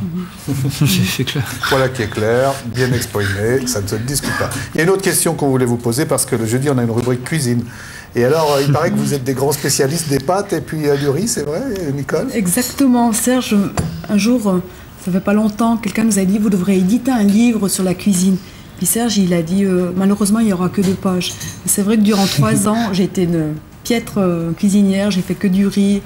C'est clair. Voilà qui est clair, bien exprimé, ça ne se discute pas. Il y a une autre question qu'on voulait vous poser, parce que le jeudi, on a une rubrique cuisine. Et alors, il paraît que vous êtes des grands spécialistes des pâtes et puis du riz, c'est vrai, Nicole? Exactement. Serge, un jour, ça fait pas longtemps, quelqu'un nous a dit, vous devrez éditer un livre sur la cuisine. Puis Serge, il a dit, malheureusement, il n'y aura que 2 pages. C'est vrai que durant 3 ans, j'ai été une piètre cuisinière, j'ai fait que du riz,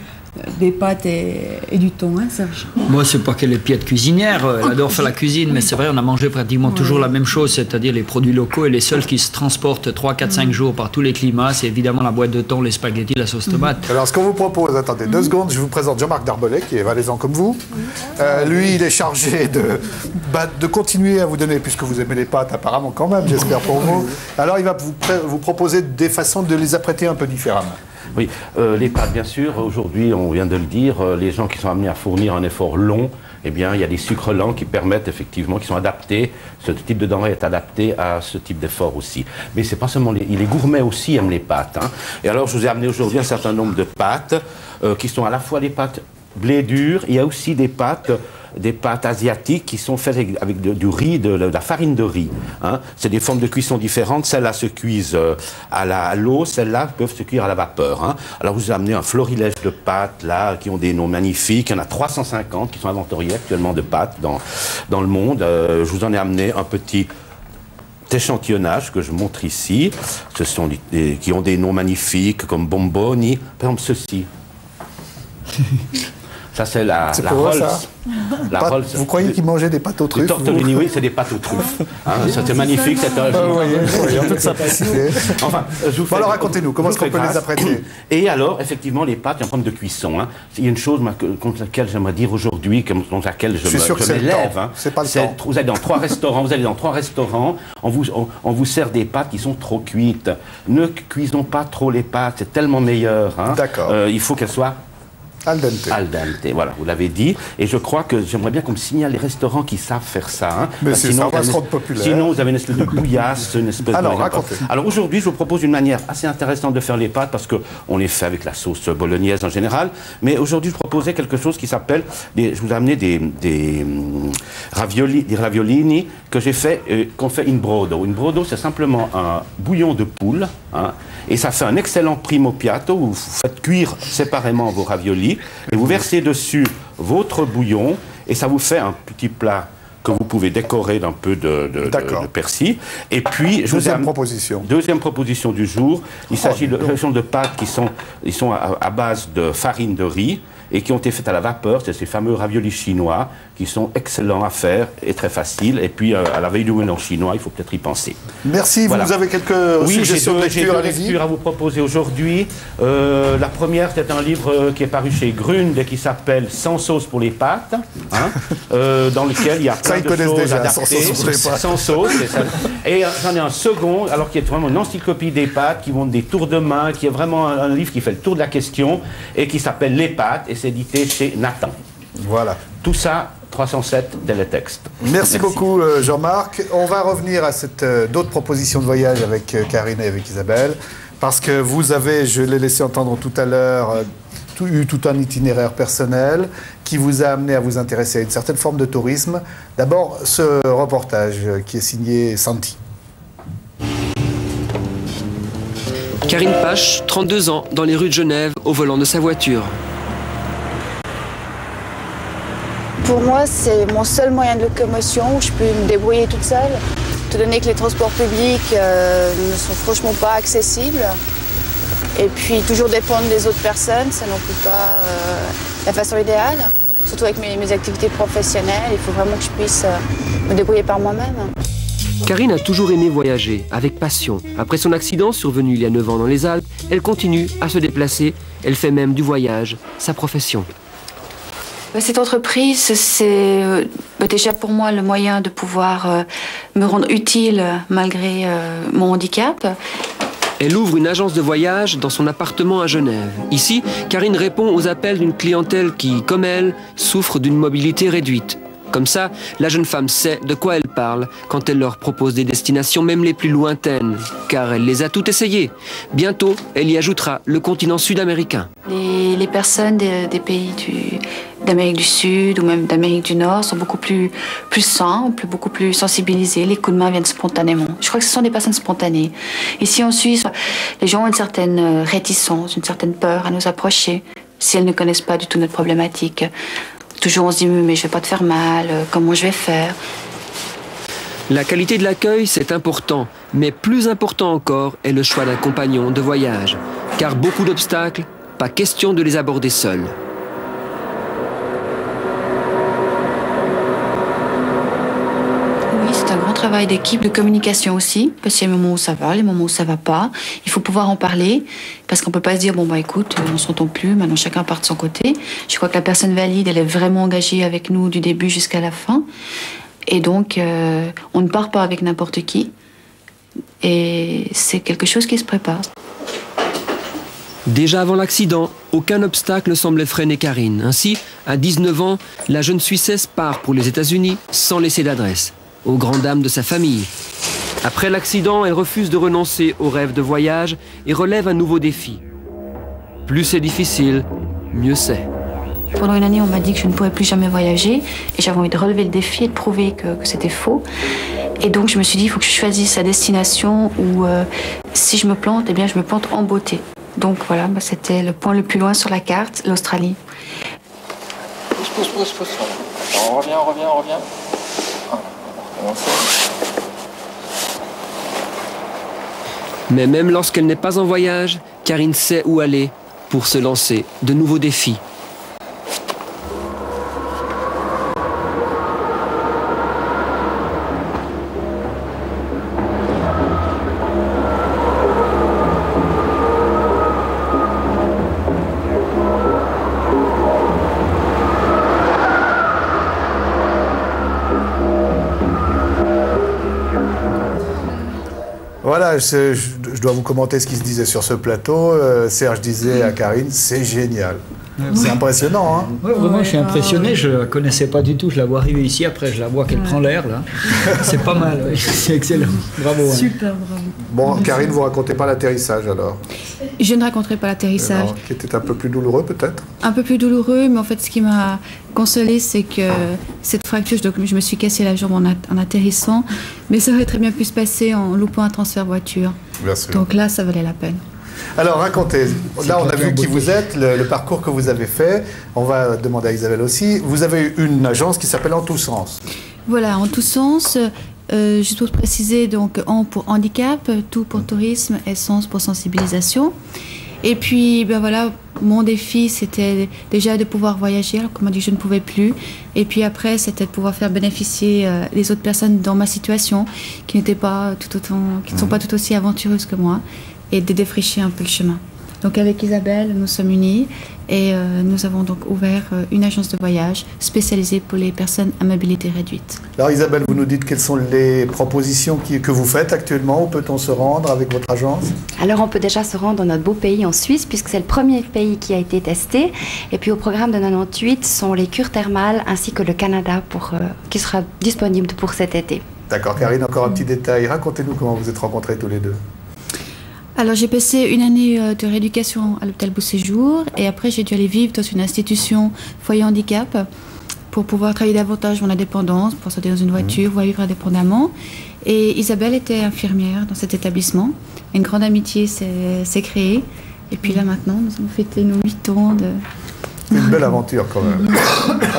des pâtes et du thon, hein, Serge? Moi, c'est pas qu'elle est piètre cuisinière, elle adore faire la cuisine, mais c'est vrai, on a mangé pratiquement toujours la même chose, c'est-à-dire les produits locaux, et les seuls qui se transportent 3, 4, 5 jours par tous les climats, c'est évidemment la boîte de thon, les spaghettis, la sauce tomate. Alors, ce qu'on vous propose, attendez 2 secondes, je vous présente Jean-Marc Darbelet, qui est valaisan comme vous. Lui, il est chargé de continuer à vous donner, puisque vous aimez les pâtes apparemment quand même, j'espère pour vous. Alors, il va vous proposer des façons de les apprêter un peu différemment. Oui, les pâtes, bien sûr. Aujourd'hui, on vient de le dire, les gens qui sont amenés à fournir un effort long, eh bien, il y a des sucres lents qui permettent effectivement, qui sont adaptés. Ce type de denrée est adapté à ce type d'effort aussi. Mais c'est pas seulement les gourmets aussi aiment les pâtes. Hein. Et alors, je vous ai amené aujourd'hui un certain nombre de pâtes qui sont à la fois des pâtes blé dur. Il y a aussi des pâtes asiatiques qui sont faites avec du riz, de la farine de riz. Hein. C'est des formes de cuisson différentes. Celles-là se cuisent à l'eau, celles-là peuvent se cuire à la vapeur. Hein. Alors vous avez amené un florilège de pâtes là, qui ont des noms magnifiques. Il y en a 350 qui sont inventoriés actuellement de pâtes dans le monde. Je vous en ai amené un petit échantillonnage que je montre ici. Ce sont qui ont des noms magnifiques comme Bomboni. Par exemple ceci. Ça, c'est la Rolls. Rolls. Vous croyez qu'ils mangeaient des pâtes aux truffes? Les tortellini, oui, c'est des pâtes aux truffes. Hein, c'était magnifique. En toute simplicité. Enfin, alors racontez-nous, comment est-ce qu'on peut les apprêter? Et alors, effectivement, les pâtes, il y a un problème de cuisson. Hein. Il y a une chose contre laquelle j'aimerais dire aujourd'hui, contre laquelle je m'élève. Hein. C'est pas le temps. Vous allez dans 3 restaurants, on vous sert des pâtes qui sont trop cuites. Ne cuisons pas trop les pâtes, c'est tellement meilleur. Hein. D'accord. Il faut qu'elles soient al dente. Al dente, voilà, vous l'avez dit. Et je crois que j'aimerais bien qu'on me signale les restaurants qui savent faire ça. Hein. Mais sinon, ça va se rendre populaire. Sinon, vous avez une espèce de bouillasse, une espèce Alors, racontez. Alors aujourd'hui, je vous propose une manière assez intéressante de faire les pâtes parce qu'on les fait avec la sauce bolognaise en général. Mais aujourd'hui, je proposais quelque chose qui s'appelle, je vous ai amené des raviolini que j'ai fait, qu'on fait in brodo. In brodo, c'est simplement un bouillon de poule, hein, et ça fait un excellent primo piatto où vous faites cuire séparément vos raviolis et vous versez dessus votre bouillon et ça vous fait un petit plat que vous pouvez décorer d'un peu de persil. Et puis, deuxième proposition. Deuxième proposition du jour. Il s'agit de pâtes qui sont à base de farine de riz et qui ont été faites à la vapeur. C'est ces fameux raviolis chinois qui sont excellents à faire et très faciles. Et puis, à la veille du mélange chinois, il faut peut-être y penser. Merci. Voilà. Vous avez quelques suggestions de lecture à vous proposer aujourd'hui. La première, c'est un livre qui est paru chez Grund et qui s'appelle « Sans sauce pour les pâtes hein, », dans lequel il y a plein de choses adaptées. Sans sauce. Et j'en ai un second, alors qui est vraiment une encyclopédie des pâtes, qui montre des tours de main, qui est vraiment un livre qui fait le tour de la question et qui s'appelle « Les pâtes » et c'est édité chez Nathan. Voilà. Tout ça, 307 télétextes. Merci beaucoup Jean-Marc. On va revenir à d'autres propositions de voyage avec Karine et avec Isabelle, parce que vous avez, je l'ai laissé entendre tout à l'heure, eu tout un itinéraire personnel qui vous a amené à vous intéresser à une certaine forme de tourisme. D'abord, ce reportage qui est signé Santi. Karine Pache, 32 ans, dans les rues de Genève, au volant de sa voiture. Pour moi, c'est mon seul moyen de locomotion où je peux me débrouiller toute seule. Étant donné que les transports publics ne sont franchement pas accessibles. Et puis toujours dépendre des autres personnes, ça non plus pas la façon idéale. Surtout avec mes activités professionnelles, il faut vraiment que je puisse me débrouiller par moi-même. Karine a toujours aimé voyager, avec passion. Après son accident survenu il y a 9 ans dans les Alpes, elle continue à se déplacer. Elle fait même du voyage sa profession. Cette entreprise, c'est déjà pour moi le moyen de pouvoir me rendre utile malgré mon handicap. Elle ouvre une agence de voyage dans son appartement à Genève. Ici, Karine répond aux appels d'une clientèle qui, comme elle, souffre d'une mobilité réduite. Comme ça, la jeune femme sait de quoi elle parle quand elle leur propose des destinations même les plus lointaines, car elle les a toutes essayées. Bientôt, elle y ajoutera le continent sud-américain. Les personnes des pays d'Amérique du Sud ou même d'Amérique du Nord sont beaucoup plus simples, beaucoup plus sensibilisées. Les coups de main viennent spontanément. Je crois que ce sont des personnes spontanées. Ici en Suisse, les gens ont une certaine réticence, une certaine peur à nous approcher si elles ne connaissent pas du tout notre problématique. Toujours on se dit mais je vais pas te faire mal, comment je vais faire? La qualité de l'accueil, c'est important, mais plus important encore est le choix d'un compagnon de voyage. Car beaucoup d'obstacles, pas question de les aborder seuls. Oui, c'est un grand travail d'équipe, de communication aussi, parce qu'il y a des moments où ça va, les moments où ça va pas. Il faut pouvoir en parler, parce qu'on peut pas se dire, bon bah écoute, on s'entend plus, maintenant chacun part de son côté. Je crois que la personne valide, elle est vraiment engagée avec nous du début jusqu'à la fin. Et donc, on ne part pas avec n'importe qui. Et c'est quelque chose qui se prépare. Déjà avant l'accident, aucun obstacle ne semblait freiner Karine. Ainsi, à 19 ans, la jeune Suissesse part pour les États-Unis sans laisser d'adresse, aux grandes dames de sa famille. Après l'accident, elle refuse de renoncer au rêve de voyage et relève un nouveau défi. Plus c'est difficile, mieux c'est. Pendant une année, on m'a dit que je ne pourrais plus jamais voyager et j'avais envie de relever le défi et de prouver que c'était faux. Et donc, je me suis dit, il faut que je choisisse la destination où, si je me plante, eh bien, je me plante en beauté. Donc voilà, c'était le point le plus loin sur la carte, l'Australie. Pousse. On revient. On va recommencer. Mais même lorsqu'elle n'est pas en voyage, Karine sait où aller pour se lancer de nouveaux défis. Voilà, je dois vous commenter ce qui se disait sur ce plateau. Serge disait à Karine, c'est génial. C'est impressionnant, hein? Ouais, vraiment, je suis impressionné. Je ne la connaissais pas du tout. Je la vois arriver ici. Après, je la vois qu'elle prend l'air, là. C'est pas mal, oui. C'est excellent. Bravo. Ouais. Super, bravo. Bon, Karine, vous racontez pas l'atterrissage, alors? Je ne raconterai pas l'atterrissage. Qui était un peu plus douloureux, peut-être? Un peu plus douloureux, mais en fait, ce qui m'a consolée, c'est que cette fracture, donc, je me suis cassé la jambe en atterrissant, mais ça aurait très bien pu se passer en loupant un transfert voiture. Bien sûr. Donc là, ça valait la peine. Alors, racontez. Là, on a vu qui vous êtes, le parcours que vous avez fait. On va demander à Isabelle aussi. Vous avez eu une agence qui s'appelle En Tous Sens. Voilà, En Tous Sens. Je dois préciser, donc, En pour handicap, Tout pour tourisme et Sens pour sensibilisation. Et puis, ben voilà, mon défi, c'était déjà de pouvoir voyager, alors qu'on m'a dit que je ne pouvais plus. Et puis après, c'était de pouvoir faire bénéficier les autres personnes dans ma situation, qui n'étaient pas tout autant, qui ne sont pas tout aussi aventureuses que moi, et de défricher un peu le chemin. Donc avec Isabelle, nous sommes unis et nous avons donc ouvert une agence de voyage spécialisée pour les personnes à mobilité réduite. Alors Isabelle, vous nous dites quelles sont les propositions que vous faites actuellement. Où peut-on se rendre avec votre agence? Alors on peut déjà se rendre dans notre beau pays en Suisse, puisque c'est le premier pays qui a été testé. Et puis au programme de 98 sont les cures thermales ainsi que le Canada qui sera disponible pour cet été. D'accord, Karine, encore un petit détail. Racontez-nous comment vous êtes rencontrés tous les deux. Alors j'ai passé une année de rééducation à l'hôpital Beau Séjour et après j'ai dû aller vivre dans une institution foyer handicap pour pouvoir travailler davantage mon indépendance, pour sortir dans une voiture, pouvoir vivre indépendamment. Et Isabelle était infirmière dans cet établissement. Une grande amitié s'est créée. Et puis là maintenant, nous avons fêté nos 8 ans de... Une belle aventure quand même.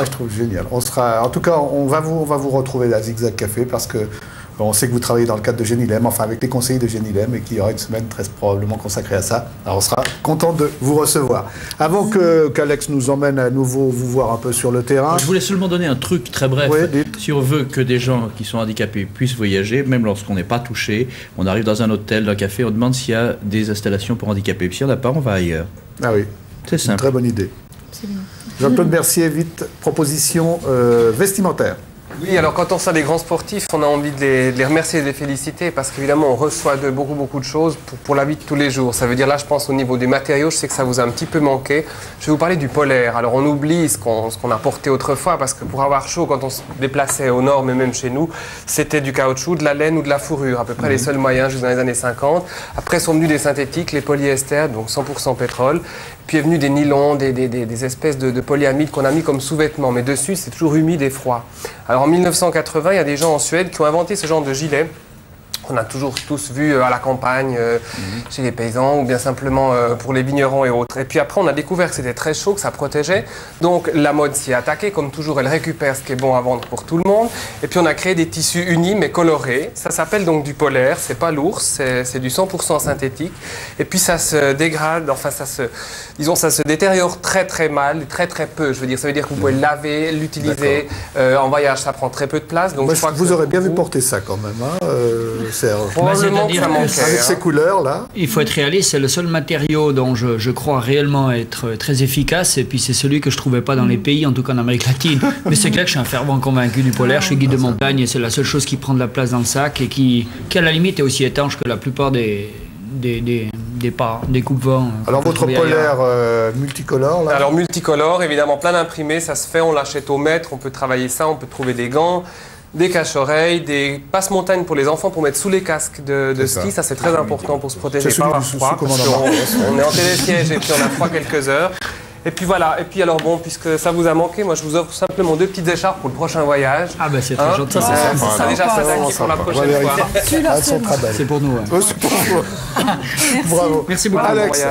Je trouve génial. En tout cas, on va vous retrouver à Zigzag Café parce que on sait que vous travaillez dans le cadre de Genilem, enfin avec les conseillers de Genilem, et qu'il y aura une semaine très probablement consacrée à ça. Alors on sera content de vous recevoir. Avant qu'Alex nous emmène à nouveau vous voir un peu sur le terrain. Je voulais seulement donner un truc très bref. Oui, si on veut que des gens qui sont handicapés puissent voyager, même lorsqu'on n'est pas touché, on arrive dans un hôtel, dans un café, on demande s'il y a des installations pour handicapés. Puis s'il n'y en a pas, on va ailleurs. Ah oui. C'est simple. Une très bonne idée. Absolument. Jean-Claude Mercier, vite, proposition vestimentaire. Oui, alors quand on sent des grands sportifs, on a envie de les remercier et de les féliciter parce qu'évidemment, on reçoit de beaucoup de choses pour la vie de tous les jours. Ça veut dire, là, je pense au niveau des matériaux, je sais que ça vous a un petit peu manqué. Je vais vous parler du polaire. Alors, on oublie ce qu'on a porté autrefois parce que pour avoir chaud, quand on se déplaçait au nord, mais même chez nous, c'était du caoutchouc, de la laine ou de la fourrure, à peu près les seuls moyens jusqu'à dans les années 50. Après sont venus des synthétiques, les polyesters, donc 100% pétrole. Puis est venu des nylons, des espèces de polyamides qu'on a mis comme sous-vêtements. Mais dessus, c'est toujours humide et froid. Alors en 1980, il y a des gens en Suède qui ont inventé ce genre de gilet qu'on a toujours tous vu à la campagne, chez les paysans, ou bien simplement pour les vignerons et autres. Et puis après, on a découvert que c'était très chaud, que ça protégeait. Donc la mode s'y est attaquée. Comme toujours, elle récupère ce qui est bon à vendre pour tout le monde. Et puis on a créé des tissus unis mais colorés. Ça s'appelle donc du polaire. C'est pas lourd, c'est du 100% synthétique. Et puis ça se dégrade, enfin ça se détériore très mal, très peu. Je veux dire, ça veut dire que vous pouvez le laver, l'utiliser. En voyage, ça prend très peu de place. Donc moi, je crois que vous aurez bien vu porter ça quand même. Hein, probablement que ça manquait, avec ces couleurs là. Il faut être réaliste, c'est le seul matériau dont je crois réellement être très efficace, et puis c'est celui que je trouvais pas dans les pays, en tout cas en Amérique latine. Mais c'est clair que je suis un fervent convaincu du polaire. Je suis guide de montagne et c'est la seule chose qui prend de la place dans le sac et qui à la limite est aussi étanche que la plupart des coupe-vents. Alors votre polaire multicolore là. Alors multicolore, évidemment plein d'imprimés, ça se fait, on l'achète au mètre, on peut travailler ça, on peut trouver des gants, des cache-oreilles, des passe-montagnes pour les enfants pour mettre sous les casques de ski, ça c'est très important pour se protéger par le froid. On est en télésiège et puis on a froid quelques heures. Et puis voilà, et puis alors bon, puisque ça vous a manqué, moi je vous offre simplement 2 petites écharpes pour le prochain voyage. Ah ben c'est très gentil. Ça déjà ça d'acquis pour la prochaine fois. Elles sont très belles. C'est pour nous. C'est pour vous. Bravo. Merci beaucoup. Alex,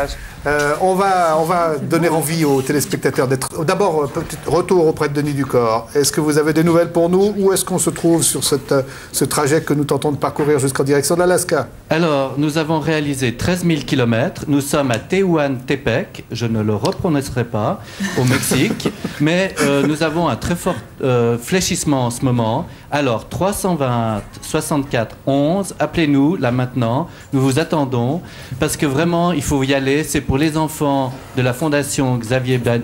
on va donner envie aux téléspectateurs d'être... D'abord, petit retour auprès de Denis Ducor. Est-ce que vous avez des nouvelles pour nous? Où est-ce qu'on se trouve sur ce trajet que nous tentons de parcourir jusqu'en direction de l'Alaska? Alors, nous avons réalisé 13 000 km. Nous sommes à Tehuantepec. Je ne le reprononcerai pas, au Mexique. Mais nous avons un très fort fléchissement en ce moment. Alors, 320 64 11, appelez-nous là maintenant. Nous vous attendons parce que vraiment, il faut y aller. C'est pour les enfants de la Fondation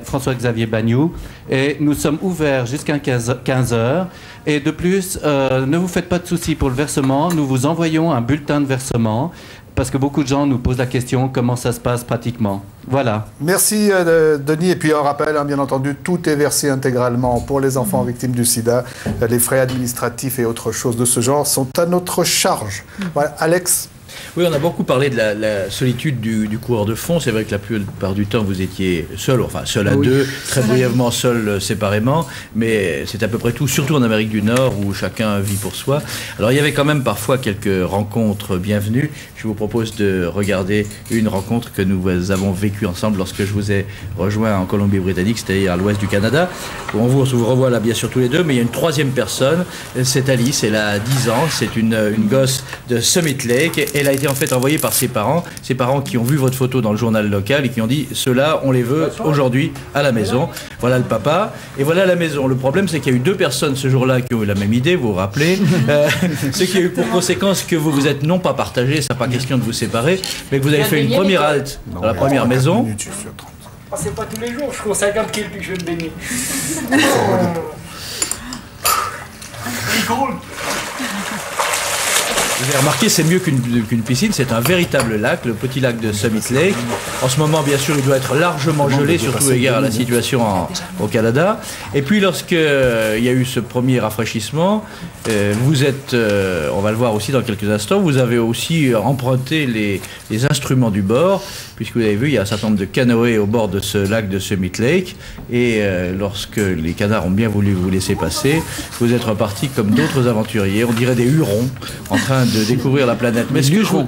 François-Xavier Bagnoud. Et nous sommes ouverts jusqu'à 15h. Et de plus, ne vous faites pas de soucis pour le versement. Nous vous envoyons un bulletin de versement parce que beaucoup de gens nous posent la question comment ça se passe pratiquement. Voilà. Merci Denis. Et puis un rappel, bien entendu, tout est versé intégralement pour les enfants victimes du sida. Les frais administratifs et autres choses de ce genre sont à notre charge. Voilà. Alex? Oui, on a beaucoup parlé de la solitude du coureur de fond. C'est vrai que la plupart du temps, vous étiez seul, enfin seul à deux, très brièvement seul séparément, mais c'est à peu près tout, surtout en Amérique du Nord où chacun vit pour soi. Alors il y avait quand même parfois quelques rencontres bienvenues. Je vous propose de regarder une rencontre que nous avons vécue ensemble lorsque je vous ai rejoint en Colombie-Britannique, c'est-à-dire à l'ouest du Canada. On vous revoit là bien sûr tous les deux, mais il y a une troisième personne, c'est Alice, elle a 10 ans, c'est une gosse de Summit Lake. Elle a été en fait envoyée par ses parents qui ont vu votre photo dans le journal local et qui ont dit ceux-là on les veut aujourd'hui à la maison. Voilà le papa et voilà la maison. Le problème c'est qu'il y a eu 2 personnes ce jour-là qui ont eu la même idée, vous vous rappelez, ce qui a eu pour conséquence que vous vous êtes non pas partagés, ça n'a pas question de vous séparer, mais que vous avez fait une première halte dans la première maison. C'est pas tous les jours, je cours 50 km puis je vais me baigner. Vous avez remarqué, c'est mieux qu'une piscine, c'est un véritable lac, le petit lac de Summit Lake. En ce moment, bien sûr, il doit être largement gelé, surtout égard à la situation au Canada. Et puis, lorsqu'il y a eu ce premier rafraîchissement, vous êtes, on va le voir aussi dans quelques instants, vous avez aussi emprunté les instruments du bord, puisque vous avez vu, il y a un certain nombre de canoës au bord de ce lac de Summit Lake. Et lorsque les canards ont bien voulu vous laisser passer, vous êtes repartis comme d'autres aventuriers, on dirait des hurons, en train de découvrir la planète. Mais des lurons.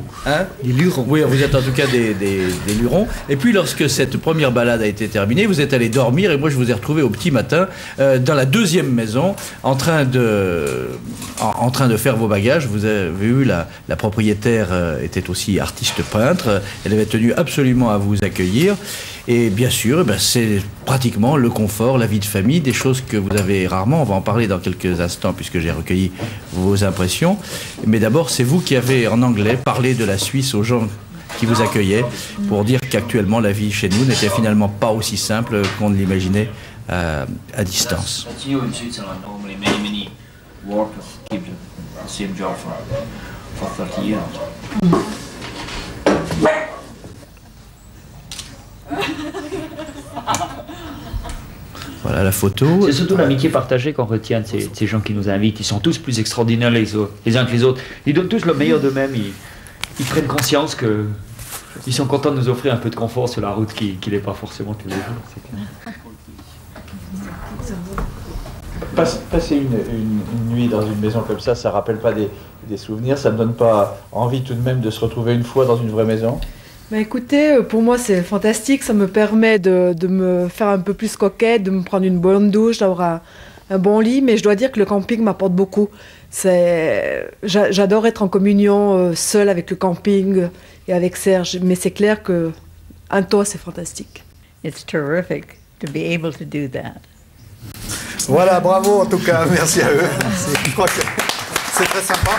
Des lurons. Oui, vous êtes en tout cas des lurons. Et puis lorsque cette première balade a été terminée, vous êtes allé dormir et moi je vous ai retrouvé au petit matin dans la deuxième maison en train de faire vos bagages. Vous avez vu, la propriétaire était aussi artiste peintre. Elle avait tenu absolument à vous accueillir. Et bien sûr, c'est pratiquement le confort, la vie de famille, des choses que vous avez rarement. On va en parler dans quelques instants puisque j'ai recueilli vos impressions. Mais d'abord, c'est vous qui avez, en anglais, parlé de la Suisse aux gens qui vous accueillait pour dire qu'actuellement la vie chez nous n'était finalement pas aussi simple qu'on ne l'imaginait à distance. Voilà la photo. C'est surtout l'amitié partagée qu'on retient de ces gens qui nous invitent. Ils sont tous plus extraordinaires les uns que les autres. Ils donnent tous le meilleur d'eux-mêmes. Ils prennent conscience qu'ils sont contents de nous offrir un peu de confort sur la route qui n'est pas forcément tous les jours. Passer une nuit dans une maison comme ça rappelle pas des souvenirs, ça ne donne pas envie tout de même de se retrouver une fois dans une vraie maison? Bah écoutez, pour moi c'est fantastique, ça me permet de me faire un peu plus coquette, de me prendre une bonne douche, d'avoir un bon lit, mais je dois dire que le camping m'apporte beaucoup. J'adore être en communion seule avec le camping et avec Serge, mais c'est clair qu'un toit c'est fantastique. It's terrific to be able to do that. Voilà, bravo en tout cas, merci à eux. Je crois que c'est très sympa.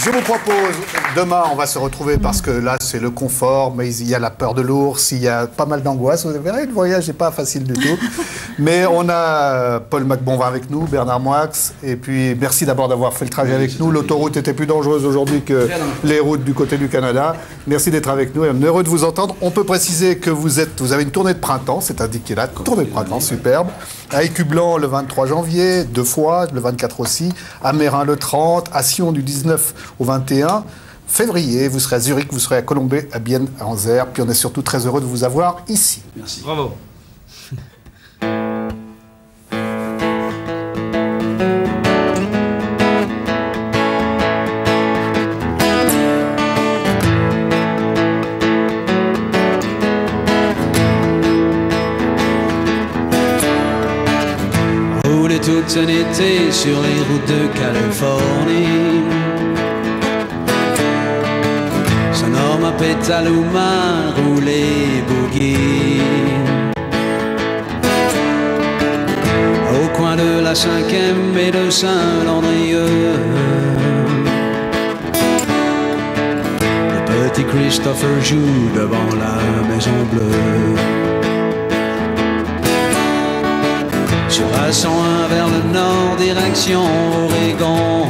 Je vous propose, demain on va se retrouver parce que là c'est le confort, mais il y a la peur de l'ours, il y a pas mal d'angoisse. Vous verrez, le voyage n'est pas facile du tout. Mais on a Paul McBonvin avec nous, Bernard Moix, et puis merci d'abord d'avoir fait le trajet avec nous. L'autoroute était plus dangereuse aujourd'hui que les routes du côté du Canada. Merci d'être avec nous et on est heureux de vous entendre. On peut préciser que vous avez une tournée de printemps, c'est indiqué là, tournée de printemps, superbe. À Écublanc le 23 janvier, 2 fois, le 24 aussi, à Mérin le 30, à Sion du 19 au 21 février, vous serez à Zurich, vous serez à Colombey, à Bienne, à Anvers, puis on est surtout très heureux de vous avoir ici. Merci. Bravo. Rouler tout un été sur les routes de Californie, Sonoma, Petaluma, rouler boogie. Au coin de la 5e et de Saint-Landrieux, le petit Christopher joue devant la Maison Bleue. Sur A101 vers le nord, direction Oregon,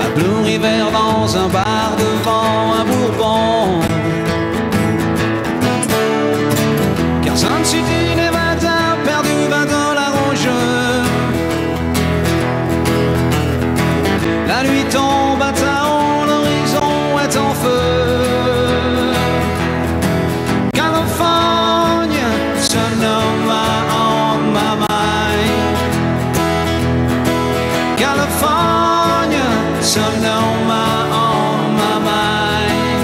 à Blue River dans un bar devant un bourbon, Carson City, Nevada, perdu 20 $ au jeu. La nuit tombe à Taon, l'horizon est en feu. California, Sonoma on my mind. California, Sonoma on my mind.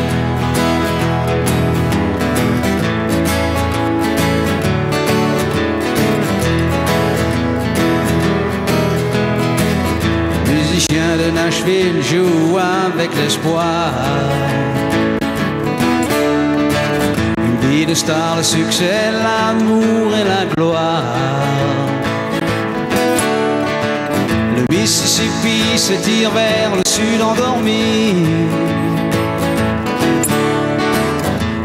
Le musicien de Nashville joue avec l'espoir. Une vie de star, le succès, l'amour et la gloire. Le Mississippi s'étire vers le sud endormi,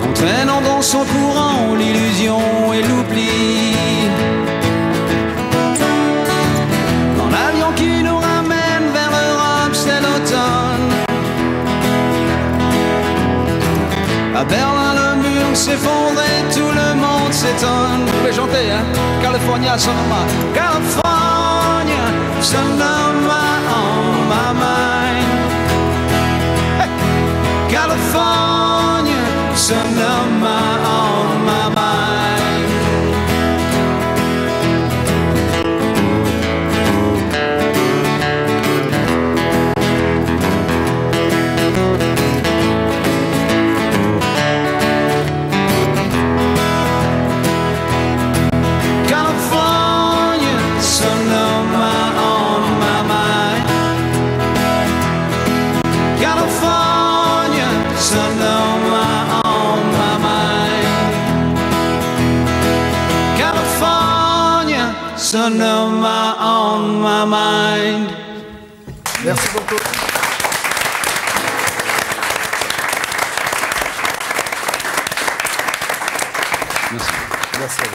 entraînant dans son courant l'illusion et l'oubli. Dans l'avion qui nous ramène vers l'Europe, c'est l'automne. À Berlin, le mur s'effondre et tout le monde s'étonne. Vous pouvez chanter, hein? California, Sonoma. California, Sonoma on my mind. Hey! California, Sonoma on my mind. California, Sonoma on my mind. California, Sonoma on my mind. California, Sonoma on my mind. Merci beaucoup. Merci à vous.